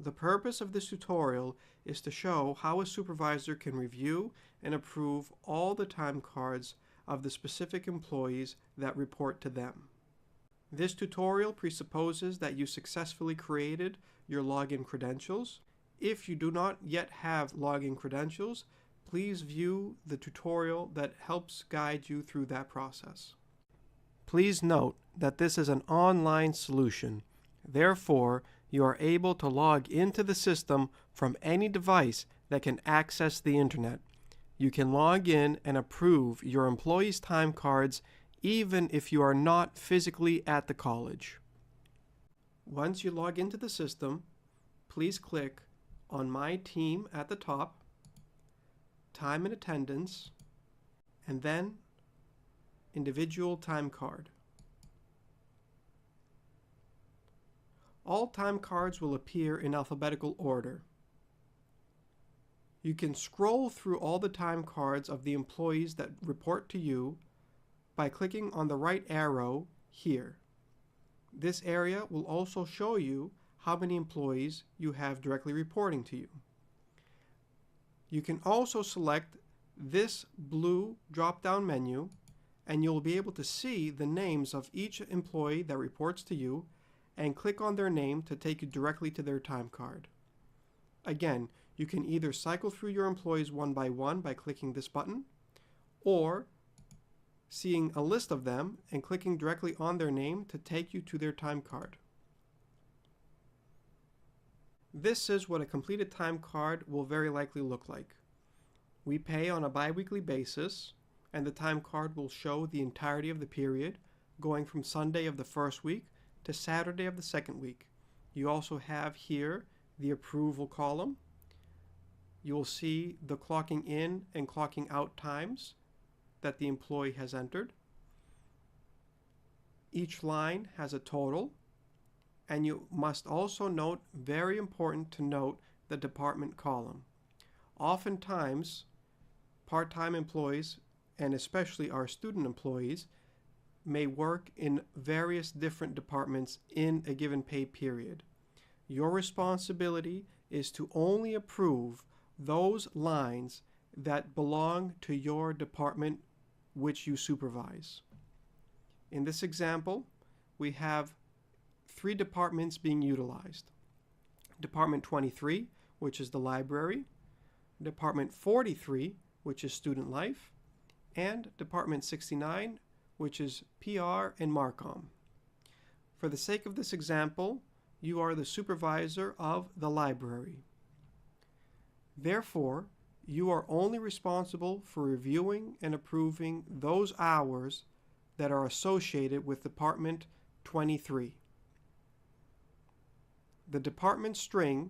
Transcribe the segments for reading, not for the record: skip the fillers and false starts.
The purpose of this tutorial is to show how a supervisor can review and approve all the time cards of the specific employees that report to them. This tutorial presupposes that you successfully created your login credentials. If you do not yet have login credentials, please view the tutorial that helps guide you through that process. Please note that this is an online solution. Therefore, you are able to log into the system from any device that can access the internet. You can log in and approve your employees' time cards even if you are not physically at the college. Once you log into the system, please click on My Team at the top, Time and Attendance, and then Individual Time Card. All time cards will appear in alphabetical order. You can scroll through all the time cards of the employees that report to you by clicking on the right arrow here. This area will also show you how many employees you have directly reporting to you. You can also select this blue drop-down menu and you'll be able to see the names of each employee that reports to you and click on their name to take you directly to their time card. Again, you can either cycle through your employees one by clicking this button, or seeing a list of them and clicking directly on their name to take you to their time card. This is what a completed time card will very likely look like. We pay on a bi-weekly basis, and the time card will show the entirety of the period, going from Sunday of the first week to Saturday of the second week. You also have here the approval column. You will see the clocking in and clocking out times that the employee has entered. Each line has a total, and you must also note, very important to note, the department column. Oftentimes, part-time employees, and especially our student employees, may work in various different departments in a given pay period. Your responsibility is to only approve those lines that belong to your department which you supervise. In this example, we have 3 departments being utilized. Department 23, which is the library, Department 43, which is student life, and Department 69, which is PR and Marcom. For the sake of this example, you are the supervisor of the library. Therefore, you are only responsible for reviewing and approving those hours that are associated with Department 23. The department string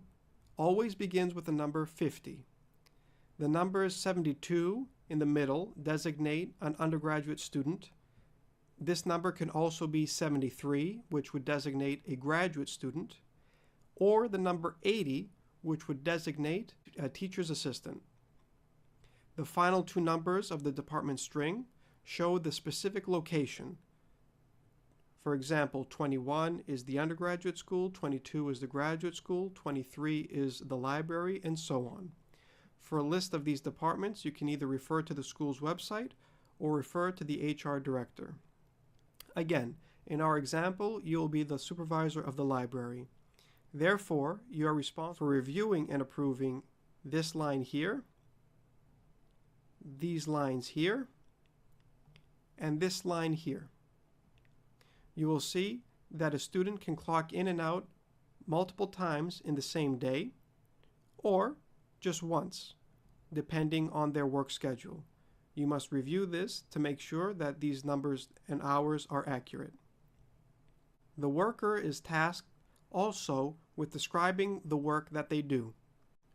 always begins with the number 50. The numbers 72 in the middle designate an undergraduate student. This number can also be 73, which would designate a graduate student, or the number 80, which would designate a teacher's assistant. The final 2 numbers of the department string show the specific location. For example, 21 is the undergraduate school, 22 is the graduate school, 23 is the library, and so on. For a list of these departments, you can either refer to the school's website or refer to the HR director. Again, in our example, you will be the supervisor of the library. Therefore, you are responsible for reviewing and approving this line here, these lines here, and this line here. You will see that a student can clock in and out multiple times in the same day, or just once, depending on their work schedule. You must review this to make sure that these numbers and hours are accurate. The worker is tasked also with describing the work that they do.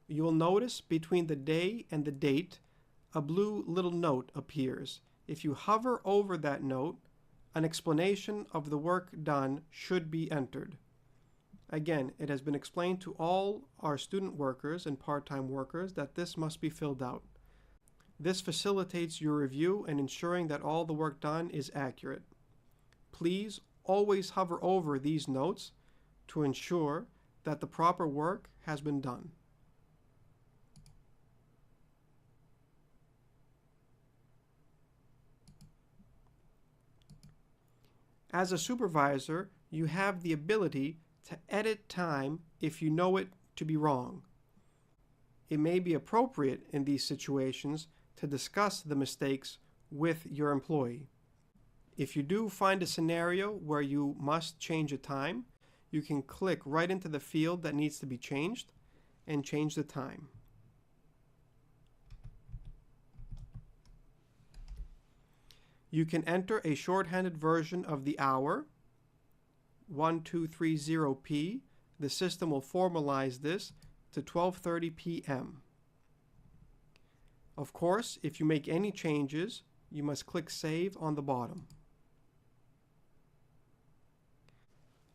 You will notice between the day and the date, a blue little note appears. If you hover over that note, an explanation of the work done should be entered. Again, it has been explained to all our student workers and part-time workers that this must be filled out. This facilitates your review and ensuring that all the work done is accurate. Please always hover over these notes to ensure that the proper work has been done. As a supervisor, you have the ability to edit time if you know it to be wrong. It may be appropriate in these situations to discuss the mistakes with your employee. If you do find a scenario where you must change a time, you can click right into the field that needs to be changed and change the time. You can enter a shorthanded version of the hour, 1230p. The system will formalize this to 12:30 p.m. Of course, if you make any changes, you must click Save on the bottom.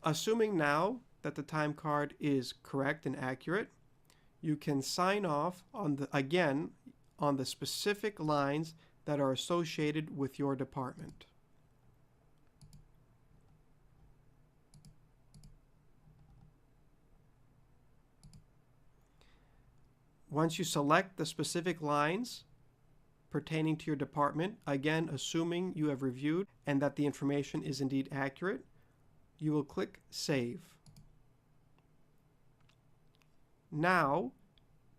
Assuming now that the time card is correct and accurate, you can sign off on the specific lines that are associated with your department. Once you select the specific lines pertaining to your department, again assuming you have reviewed and that the information is indeed accurate, you will click Save. Now,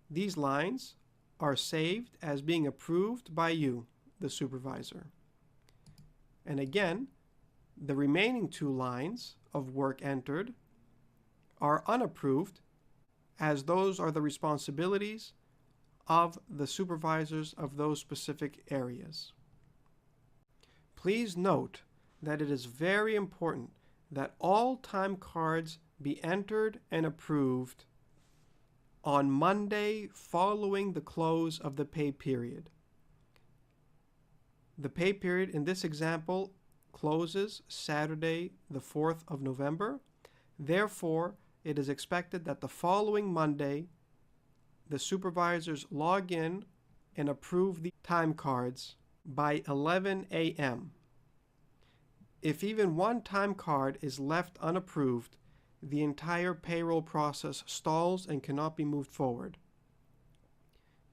these lines are saved as being approved by you, the supervisor. And again, the remaining 2 lines of work entered are unapproved, as those are the responsibilities of the supervisors of those specific areas. Please note that it is very important that all time cards be entered and approved on Monday following the close of the pay period. The pay period in this example closes Saturday, the 4th of November. Therefore, it is expected that the following Monday, the supervisors log in and approve the time cards by 11 a.m. If even one time card is left unapproved, the entire payroll process stalls and cannot be moved forward.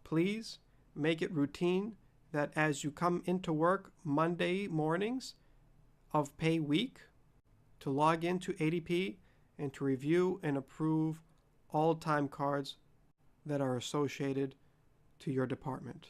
Please make it routine that as you come into work Monday mornings of pay week, to log into ADP and to review and approve all time cards that are associated to your department.